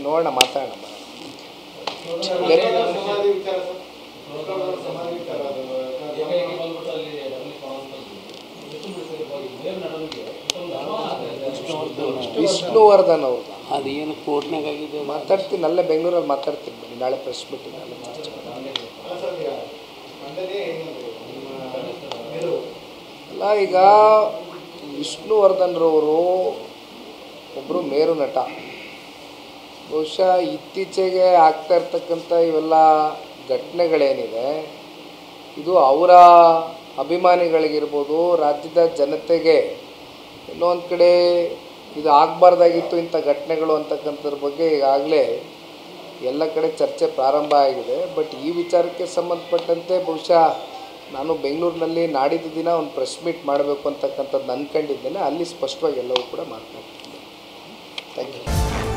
ನೋಡೋಣ, ಮಾತಾಡೋಣ. ವಿಷ್ಣುವರ್ಧನ್ ಅವರು ಅದೇನು ಕೋರ್ಟ್ನಾಗಿದೆ ಮಾತಾಡ್ತೀನಿ, ಅಲ್ಲೇ ಬೆಂಗಳೂರಲ್ಲಿ ಮಾತಾಡ್ತೀನಿ. ಬನ್ನಿ, ನಾಳೆ ಪ್ರೆಸ್ ಮೀಟಿಂಗ್ ಅಲ್ಲೇ ಚರ್ಚೆ ಅಲ್ಲ. ಈಗ ವಿಷ್ಣುವರ್ಧನ್ರವರು ಒಬ್ಬರು ಮೇರು ನಟ. ಬಹುಶಃ ಇತ್ತೀಚೆಗೆ ಆಗ್ತಾ ಇರ್ತಕ್ಕಂಥ ಇವೆಲ್ಲ ಘಟನೆಗಳೇನಿದೆ, ಇದು ಅವರ ಅಭಿಮಾನಿಗಳಿಗಿರ್ಬೋದು, ರಾಜ್ಯದ ಜನತೆಗೆ ಎಲ್ಲೋ ಒಂದು ಕಡೆ ಇದು ಆಗಬಾರ್ದಾಗಿತ್ತು ಇಂಥ ಘಟನೆಗಳು ಅಂತಕ್ಕಂಥದ್ರ ಬಗ್ಗೆ ಈಗಾಗಲೇ ಎಲ್ಲ ಕಡೆ ಚರ್ಚೆ ಪ್ರಾರಂಭ ಆಗಿದೆ. ಬಟ್ ಈ ವಿಚಾರಕ್ಕೆ ಸಂಬಂಧಪಟ್ಟಂತೆ ಬಹುಶಃ ನಾನು ಬೆಂಗಳೂರಿನಲ್ಲಿ ನಾಡಿದ್ದು ದಿನ ಒಂದು ಪ್ರೆಸ್ ಮೀಟ್ ಮಾಡಬೇಕು ಅಂತಕ್ಕಂಥದ್ದು ಅಂದ್ಕೊಂಡಿದ್ದೇನೆ. ಅಲ್ಲಿ ಸ್ಪಷ್ಟವಾಗಿ ಎಲ್ಲವೂ ಕೂಡ ಮಾತನಾಡ್ತಿದ್ದೇನೆ. Thank you.